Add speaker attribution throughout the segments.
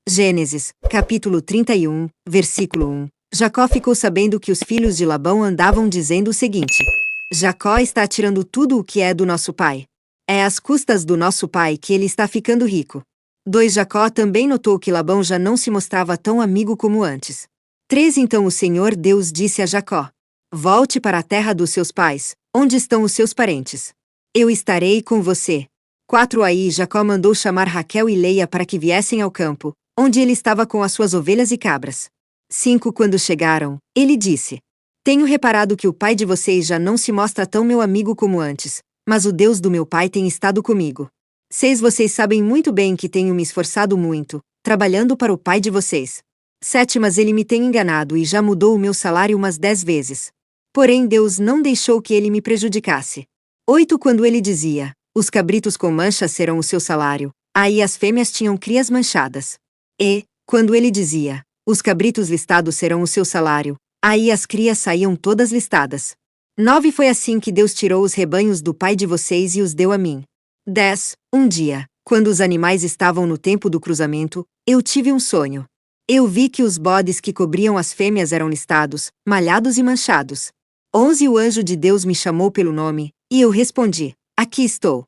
Speaker 1: Gênesis, capítulo 31, versículo 1. Jacó ficou sabendo que os filhos de Labão andavam dizendo o seguinte: Jacó está tirando tudo o que é do nosso pai. É às custas do nosso pai que ele está ficando rico. 2. Jacó também notou que Labão já não se mostrava tão amigo como antes. 3. Então o Senhor Deus disse a Jacó: Volte para a terra dos seus pais, onde estão os seus parentes. Eu estarei com você. 4. Aí Jacó mandou chamar Raquel e Leia para que viessem ao campo, onde ele estava com as suas ovelhas e cabras. 5. Quando chegaram, ele disse: Tenho reparado que o pai de vocês já não se mostra tão meu amigo como antes, mas o Deus do meu pai tem estado comigo. 6. Vocês sabem muito bem que tenho me esforçado muito, trabalhando para o pai de vocês. 7. Mas ele me tem enganado e já mudou o meu salário umas 10 vezes. Porém Deus não deixou que ele me prejudicasse. 8. Quando ele dizia: Os cabritos com manchas serão o seu salário, aí as fêmeas tinham crias manchadas. E, quando ele dizia: Os cabritos listados serão o seu salário, aí as crias saíam todas listadas. 9. Foi assim que Deus tirou os rebanhos do pai de vocês e os deu a mim. 10. Um dia, quando os animais estavam no tempo do cruzamento, eu tive um sonho. Eu vi que os bodes que cobriam as fêmeas eram listados, malhados e manchados. 11. O anjo de Deus me chamou pelo nome, e eu respondi: Aqui estou.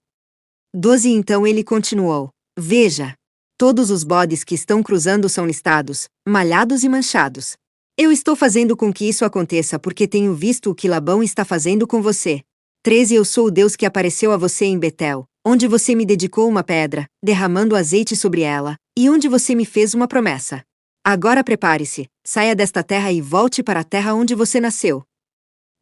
Speaker 1: 12. Então ele continuou: Veja. Todos os bodes que estão cruzando são listados, malhados e manchados. Eu estou fazendo com que isso aconteça porque tenho visto o que Labão está fazendo com você. 13. Eu sou o Deus que apareceu a você em Betel, onde você me dedicou uma pedra, derramando azeite sobre ela, e onde você me fez uma promessa. Agora prepare-se, saia desta terra e volte para a terra onde você nasceu.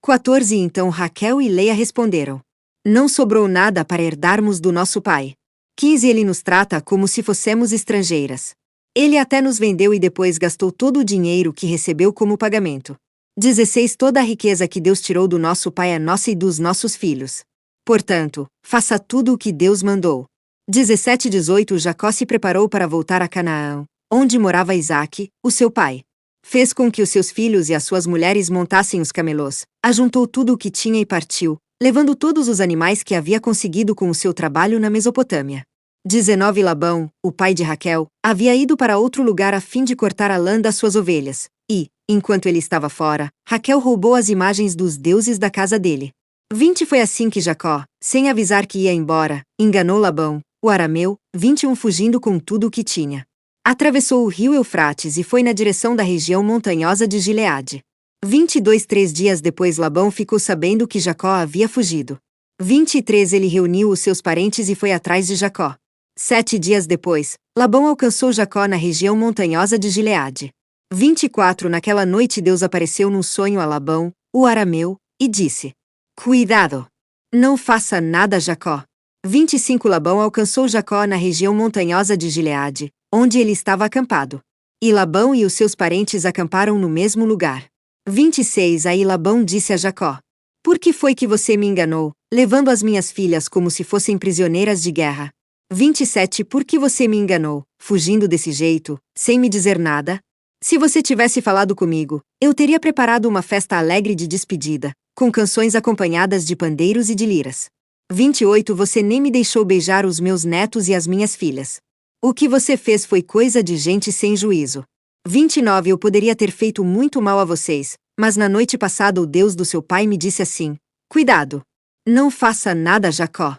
Speaker 1: 14. Então Raquel e Leia responderam: Não sobrou nada para herdarmos do nosso pai. 15. Ele nos trata como se fôssemos estrangeiras. Ele até nos vendeu e depois gastou todo o dinheiro que recebeu como pagamento. 16. Toda a riqueza que Deus tirou do nosso pai é nossa e dos nossos filhos. Portanto, faça tudo o que Deus mandou. 17 e 18. Jacó se preparou para voltar a Canaã, onde morava Isaque, o seu pai. Fez com que os seus filhos e as suas mulheres montassem os camelôs, ajuntou tudo o que tinha e partiu, levando todos os animais que havia conseguido com o seu trabalho na Mesopotâmia. 19. Labão, o pai de Raquel, havia ido para outro lugar a fim de cortar a lã das suas ovelhas, e, enquanto ele estava fora, Raquel roubou as imagens dos deuses da casa dele. 20. Foi assim que Jacó, sem avisar que ia embora, enganou Labão, o arameu. 21. Fugindo com tudo o que tinha. Atravessou o rio Eufrates e foi na direção da região montanhosa de Gileade. 22. 3 dias depois Labão ficou sabendo que Jacó havia fugido. 23. Ele reuniu os seus parentes e foi atrás de Jacó. 7 dias depois, Labão alcançou Jacó na região montanhosa de Gileade. 24. Naquela noite Deus apareceu num sonho a Labão, o arameu, e disse: Cuidado! Não faça nada, Jacó. 25. Labão alcançou Jacó na região montanhosa de Gileade, onde ele estava acampado. E Labão e os seus parentes acamparam no mesmo lugar. 26. Aí Labão disse a Jacó: Por que foi que você me enganou, levando as minhas filhas como se fossem prisioneiras de guerra? 27. Por que você me enganou, fugindo desse jeito, sem me dizer nada? Se você tivesse falado comigo, eu teria preparado uma festa alegre de despedida, com canções acompanhadas de pandeiros e de liras. 28. Você nem me deixou beijar os meus netos e as minhas filhas. O que você fez foi coisa de gente sem juízo. 29. Eu poderia ter feito muito mal a vocês, mas na noite passada o Deus do seu pai me disse assim: Cuidado! Não faça nada, Jacó.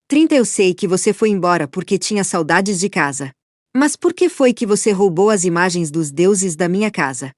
Speaker 1: 30. Eu sei que você foi embora porque tinha saudades de casa. Mas por que foi que você roubou as imagens dos deuses da minha casa?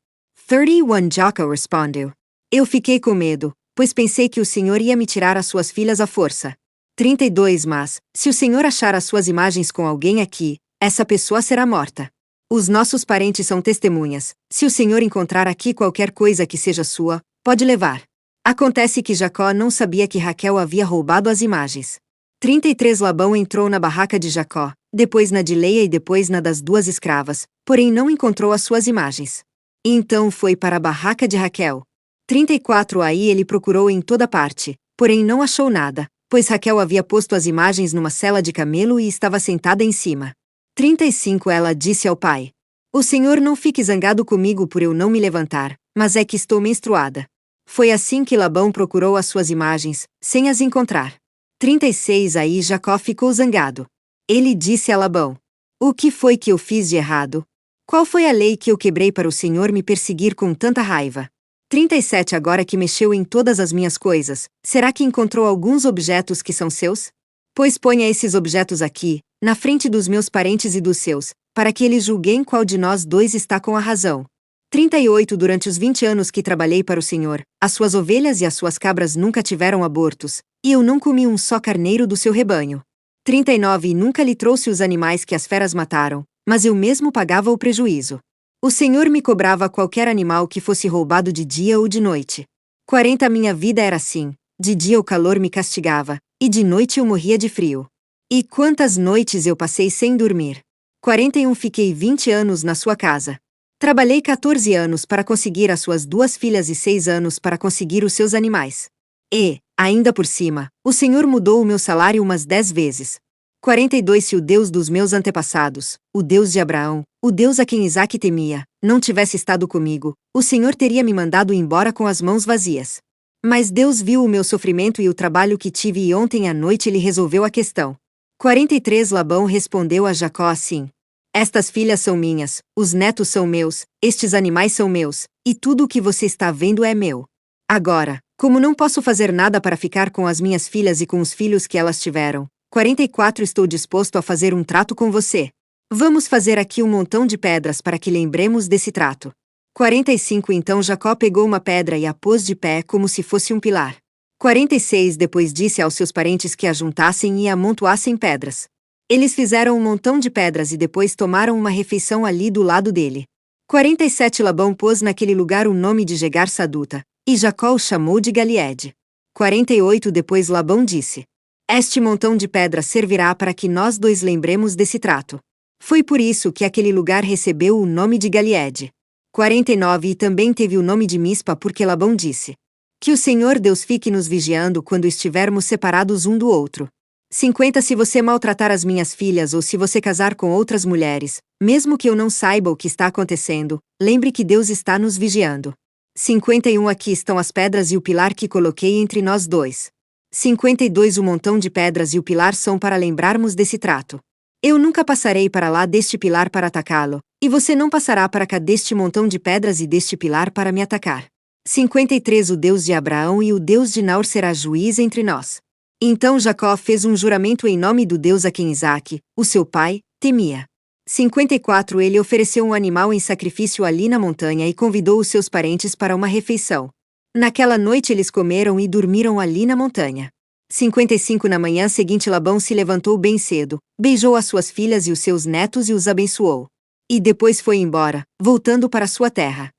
Speaker 1: 31. Jacó respondeu: Eu fiquei com medo, pois pensei que o Senhor ia me tirar as suas filhas à força. 32. Mas, se o Senhor achar as suas imagens com alguém aqui, essa pessoa será morta. Os nossos parentes são testemunhas. Se o Senhor encontrar aqui qualquer coisa que seja sua, pode levar. Acontece que Jacó não sabia que Raquel havia roubado as imagens. 33. Labão entrou na barraca de Jacó, depois na de Leia e depois na das duas escravas, porém não encontrou as suas imagens. Então foi para a barraca de Raquel. 34. Aí ele procurou em toda parte, porém não achou nada, pois Raquel havia posto as imagens numa sela de camelo e estava sentada em cima. 35. Ela disse ao pai: O Senhor não fique zangado comigo por eu não me levantar, mas é que estou menstruada. Foi assim que Labão procurou as suas imagens, sem as encontrar. 36. Aí Jacó ficou zangado. Ele disse a Labão: O que foi que eu fiz de errado? Qual foi a lei que eu quebrei para o Senhor me perseguir com tanta raiva? 37 Agora que mexeu em todas as minhas coisas, será que encontrou alguns objetos que são seus? Pois ponha esses objetos aqui, na frente dos meus parentes e dos seus, para que eles julguem qual de nós dois está com a razão. 38 Durante os 20 anos que trabalhei para o Senhor, as suas ovelhas e as suas cabras nunca tiveram abortos, e eu não comi um só carneiro do seu rebanho. 39 E nunca lhe trouxe os animais que as feras mataram, mas eu mesmo pagava o prejuízo. O Senhor me cobrava qualquer animal que fosse roubado de dia ou de noite. 40 Minha vida era assim: de dia o calor me castigava, e de noite eu morria de frio. E quantas noites eu passei sem dormir! 41 Fiquei 20 anos na sua casa. Trabalhei 14 anos para conseguir as suas 2 filhas e 6 anos para conseguir os seus animais. E, ainda por cima, o Senhor mudou o meu salário umas 10 vezes. 42 Se o Deus dos meus antepassados, o Deus de Abraão, o Deus a quem Isaque temia, não tivesse estado comigo, o Senhor teria me mandado embora com as mãos vazias. Mas Deus viu o meu sofrimento e o trabalho que tive e ontem à noite ele resolveu a questão. 43 Labão respondeu a Jacó assim: Estas filhas são minhas, os netos são meus, estes animais são meus, e tudo o que você está vendo é meu. Agora, como não posso fazer nada para ficar com as minhas filhas e com os filhos que elas tiveram, 44 Estou disposto a fazer um trato com você. Vamos fazer aqui um montão de pedras para que lembremos desse trato. 45 Então Jacó pegou uma pedra e a pôs de pé como se fosse um pilar. 46 Depois disse aos seus parentes que a juntassem e amontoassem pedras. Eles fizeram um montão de pedras e depois tomaram uma refeição ali do lado dele. 47 Labão pôs naquele lugar o nome de Jegar Saduta, e Jacó o chamou de Galiede. 48 Depois Labão disse: Este montão de pedras servirá para que nós dois lembremos desse trato. Foi por isso que aquele lugar recebeu o nome de Galiede. 49 E também teve o nome de Mispa porque Labão disse: Que o Senhor Deus fique nos vigiando quando estivermos separados um do outro. 50 Se você maltratar as minhas filhas ou se você casar com outras mulheres, mesmo que eu não saiba o que está acontecendo, lembre que Deus está nos vigiando. 51 Aqui estão as pedras e o pilar que coloquei entre nós dois. 52 O montão de pedras e o pilar são para lembrarmos desse trato. Eu nunca passarei para lá deste pilar para atacá-lo, e você não passará para cá deste montão de pedras e deste pilar para me atacar. 53 O Deus de Abraão e o Deus de Naor será juiz entre nós. Então Jacó fez um juramento em nome do Deus a quem Isaque, o seu pai, temia. 54 Ele ofereceu um animal em sacrifício ali na montanha e convidou os seus parentes para uma refeição. Naquela noite eles comeram e dormiram ali na montanha. 55 Na manhã seguinte Labão se levantou bem cedo, beijou as suas filhas e os seus netos e os abençoou. E depois foi embora, voltando para sua terra.